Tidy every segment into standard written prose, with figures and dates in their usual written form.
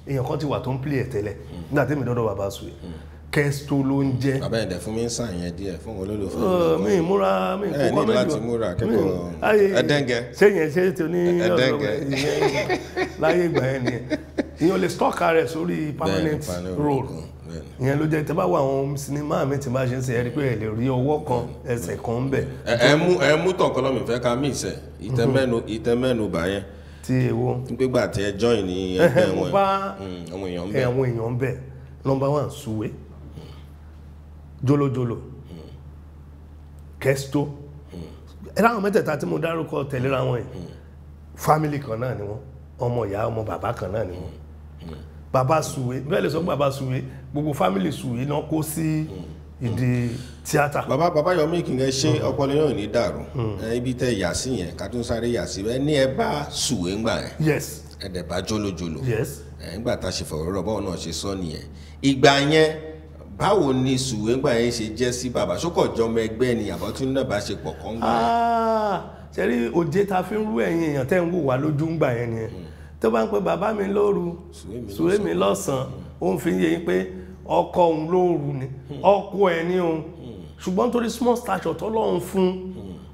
èèyàn kan ti wà tó ń play ẹ̀ tẹ́lẹ̀ nígbà tí mi dọ́dọ̀ bàbá Suwe Kesto ló ń jẹ́. bàbá ẹ̀dẹ̀ fún mi ń sàn yẹn díẹ̀ fún olólùfẹ́ mi múra mi kò kọ́ ní láti múra kẹ́kọ̀ọ́ ẹ̀dẹ́ngẹ́ ṣé yẹn ṣe tí o ní láyé ìgbà yẹn nìyẹn ìyẹn lè stock rẹ̀ sórí permanent role ìyẹn ló jẹ́ tẹ́ bá wà àwọn sinimá mi tí bá ṣe ń ṣe ẹ rí pé ẹ lè rí ọwọ́ kan ẹsẹ̀ kan ń bẹ̀. ẹ mú tàn kọ́lọ́mì fẹ́ ká mí ìṣẹ̀ ìtẹ́mẹ́nu bà yẹn tí èwo gbígbà tí ẹ join ní ẹgbẹ́ wọn àwọn èèyàn ń bẹ̀ number 1 Suwe Jolojolo Kesto ẹ̀rọ àwọn mẹ́tẹ̀ẹ̀ta tí mo dárúkọ tẹ̀léra wọn yìí family kan náà ni wọ́n ọmọ ìyá ọmọ bàbá kan náà ni wọ́n bàbá Suwe bẹ́ẹ̀ lè sọ pé bàbá Suwe gbogbo family Suwe náà kó sí ìdí tíátà. bàbá Yomi kìí ṣe ọpọlọ yóò ní dàrú ibi tẹ yà sí yẹn ká tún sáré yà sí ẹ ní ẹ bá Suwe ńgbà yẹn yes ẹ̀dẹ̀ bá Jolojolo yes ńgbà tá a ṣe fọ̀rọ̀ báwọn náà ṣe sọ nìyẹn ìgbà yẹn báwo ni Suwe ńgbà yẹn ṣe jẹ́ sí bàbá ṣókọ̀ jọmọ ẹgbẹ́ ni àbọ̀tún náà bá ṣe pọ̀ kán gbà yẹn. ṣẹ́rí òjé ta fi ń rú ẹ̀yìn èèyàn tẹ́ ń wò wá lójú ńgbà yẹn nìyẹn tó bá ń pe bàbá mi lóru Suwe mi lọ́sàn-án ó ń fi yé yín pé ọkọ òun lóru ni ọkọ ẹ̀ ní òun ṣùgbọ́n torí small stature tọ́lọ́run fún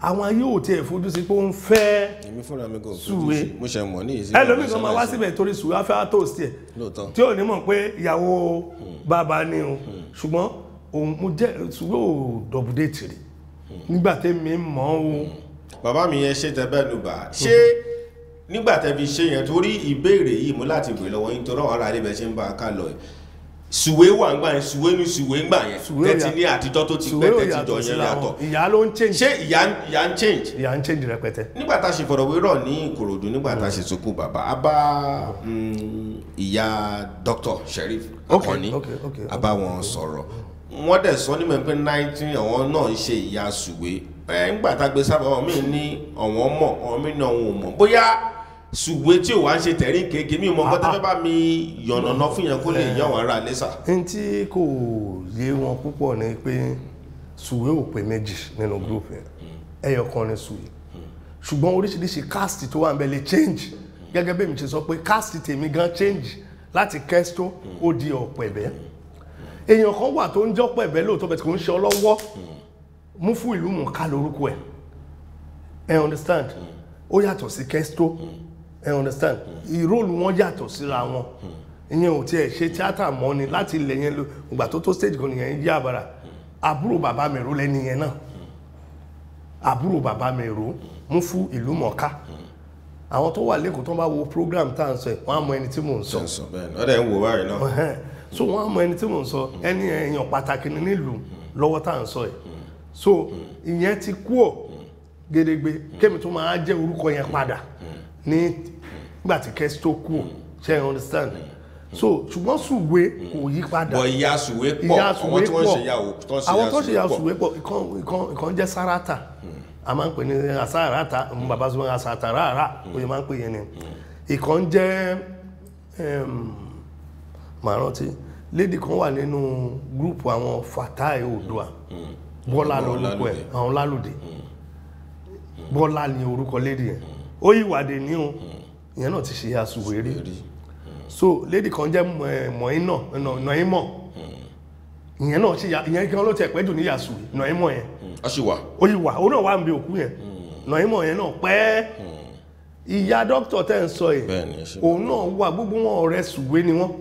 àwọn ayé ò tiẹ̀ fojú sí pé ó ń fẹ́ èmi fúnra mi kò Suwe mo ṣe mọ̀ ní ìsìn ẹlòmíì kan máa wá síbẹ̀ torí Suwe á fẹ́ toast ẹ̀ tí ò ní mọ̀ pé ìyàwó bàbá ni o ṣùgbọ́n òun mo jẹ́ Suwe ò dọ̀bùdé tìrì nígbà tẹ́mi mọ̀ o. bàbá mi yẹn ṣe tẹ́bẹ́nu bà ṣé nígbà tẹ́bi ṣe yẹn torí ìbéèrè yìí mo láti béèrè lọ́wọ́ yín torí àwọn ará ilé bẹ́ẹ̀ ṣe ń bá a ká lọ Suwe wà ńgbà yẹn Suwe ní Suwe ńgbà yẹn tẹ́tí ní àtijọ́ tó ti pẹ́ tẹ́tí jọ yẹn yàtọ̀ ìyá ló ń change ṣé ìyá ń change ìyá ń change rẹpẹtẹ. nígbà tá a ṣe fọ̀rọ̀wérọ̀ ní Ìkòròdú nígbà tá a ṣe sókú bàbá a bá ìyá Dr. Sheriff Akànní a bá wọn sọ̀rọ̀ wọ́n dẹ̀ sọ ní mẹ́pẹ́ 19 àwọn náà ń ṣe ìyá Suwe nígbà tá a gbé sábà wọn mí ní ọ̀wọ́n mọ̀ ọ̀wọ́n mí ní ọ̀wọ́n mọ̀ bóyá Suwe tí ò wá ń ṣe tẹ̀rín kéèké mi mọ́ kọ́tẹ́ fẹ́ bá mi yànnàná fún yẹn kó lè yàn wọ́n ara lẹ́sà. n tí kò yé wọn púpọ̀ ni pé Suwe ò pé méjì nínú group yẹn ẹyọ kan ni Suwe ṣùgbọ́n oríṣiríṣi cast tó wà ń bẹ lè change gẹ́gẹ́ bí mi ṣe sọ pé cast tèmi gan change láti Kesto ó di Ọ̀pẹ̀bẹ́ èèyàn kan wà tó ń jẹ́ Ọ̀pẹ̀bẹ́ lóòótọ́ bẹ̀ tí kò ń ṣe ọlọ́wọ́ Mufúìlúmọ̀ká lórúkọ ẹ̀ understand ó yàtọ̀ sí Kesto understand ìróòlù wọn yàtọ̀ síra wọn ìyẹn ò tiẹ̀ ṣe tíátà mọ́ ni láti ilẹ̀ yẹn lọ ìgbà tó stage kan nìyẹn yí àbára àbúrò bàbá mi ró lẹ́ni yẹn náà àbúrò bàbá mi ró Mufúìlúmọ̀ká àwọn tó wà lẹ́kọ̀ọ́ tó bá wo program tá à ń sọ ẹ̀ wọ́n á mọ ẹni tí mò ń sọ ọ̀dẹ̀ ń wò báyìí náà so wọ́n á mọ ẹni tí mò ń sọ ẹni èèyàn pàtàkì ní nílùú lọ́wọ́ tá à ń sọ ẹ̀ so ìyẹn ti kú ọ̀ gedegbe kémi tó máa jẹ́ orúkọ yẹn padà nígbà tí Kesto kú ṣe understand so ṣùgbọ́n Suwe kò yí padà bọ̀ ìyá Suwe pọ̀ àwọn tí wọ́n ṣe ìyàwó àwọn tó ṣe ìyàwó Suwe pọ̀ ìkan jẹ́ Sarata a máa ń pè ní Asarata bàbá Suwe Asatarara oye máa ń pè yẹn ni ìkan jẹ́ màá rántí lady kan wà nínú gúrùpù àwọn Fatai Oòduà Bọ́lá lórúkọ ẹ̀ àwọn Lálùdé Bọ́lá ni orúkọ lady yẹn ó yíwàdé ní o ìyẹn náà ti ṣe ìyá Suwe rí so lady kan jẹ́ Nọ̀ímọ̀ ìyẹn náà ṣe ìyẹn kí wọ́n ló tẹ̀ pẹ́jù ní ìyá Suwe Nọ̀ímọ̀ yẹn ó yíwà ó náà wà ń bí òkú yẹn Nọ̀ímọ̀ yẹn náà pẹ́ ìyá dókítà tẹ́ ń sọ yìí òun náà wà gbogbo wọn ọ̀rẹ́ Suwe ni wọ́n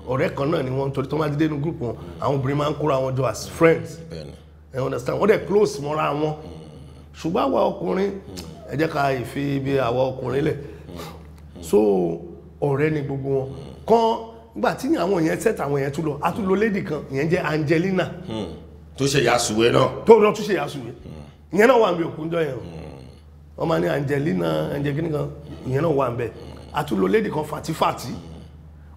ọ̀rẹ́ kan náà ni wọ́n torí tó máa dídé inú group wọn àwọn obìnrin máa ń kóra wọn jọ as friends you understand wọ́n dẹ̀ close mọ́ra wọn ṣùgbọ́n àwa ọkùnrin ẹ jẹ́ ká ìfi ibi àwa ọkùnrin lẹ̀ so ọ̀rẹ́ ni gbogbo wọn kan nígbà tí àwọn yẹn set àwọn yẹn tún lọ a tún lọ lady kan ìyẹn jẹ́ Angelina tó ṣe ìyá Suwe náà tó lọ tún ṣe ìyá Suwe ìyẹn náà wà ń bẹ òkú ńjọ́ yẹn wọ́n máa ní Angelina kan ìyẹn náà wà ń bẹ a tún lọ lady kan Fatifati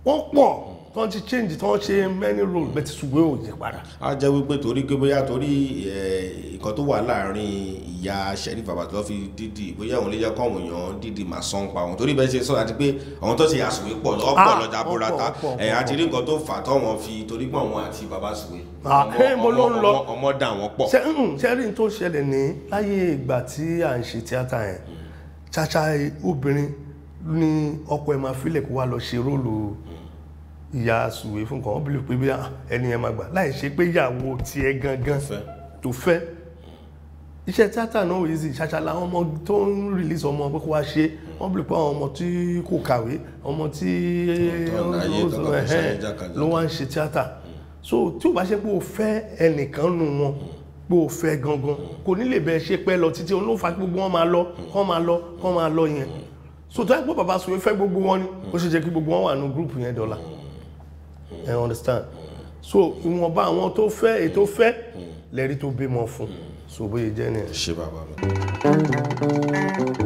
wọ́n pọ̀ tán ti change tán ṣe many roles bẹ́ẹ̀ ti Sùwé ò yí padà. a jẹ́ wípé torí pé bóyá torí nǹkan tó wà láàrin ìyá Sheriff bàbá tó fi dídì bóyá òun lè jẹ́ kọ́ àwọn èèyàn dídì máa sán pa wọn torí bẹ́ẹ̀ ṣe sọ àti pé àwọn tó ṣe Ìyá Sùwé pọ̀ lọ́jà bórata àti rí nǹkan tó fà tọ́wọ́n fi torí pé àwọn àti bàbá Sùwé ọmọ dà wọ́n pọ̀. sẹ́rí tó ṣẹlẹ̀ ní láyé ìgbà tí à ń ṣe tíátà yẹn chacha obìnrin ní ọkọ ẹ̀ máa filẹ̀ kó wá lọ ṣe róòlù Ìyá Sùwé fún kan wọ́n bí pé bí ẹni ẹ máa gbà láì ṣe pé ìyàwó tiẹ̀ gangan tó fẹ́ iṣẹ́ tíátà náà ò yí sí ṣàṣà làwọn ọmọ tó ń release ọmọ pé kó wá ṣe wọ́n bí pé àwọn ọmọ tí kò kàwé ọmọ tí ló wá ń ṣe tíátà so tí o bá ṣe pé o fẹ́ ẹnìkan nù wọn pé o fẹ́ gangan kò ní lè bẹ́ẹ̀ ṣe pẹ́ lọ títí òun ló fà gbogbo wọn máa lọ yẹn so tó yẹ pé bàbá Sùwé fẹ́ gbogbo wọn ni ó ṣe jẹ́ kí gbogbo wọn wà ní gúrùpù yẹn dọ́là I understand so ìwọ̀nba àwọn tó fẹ́ ètò fẹ́ lẹ́rí tó bímọ fún so bóyá jẹ́ ni ẹ̀. ṣé bàbá mi.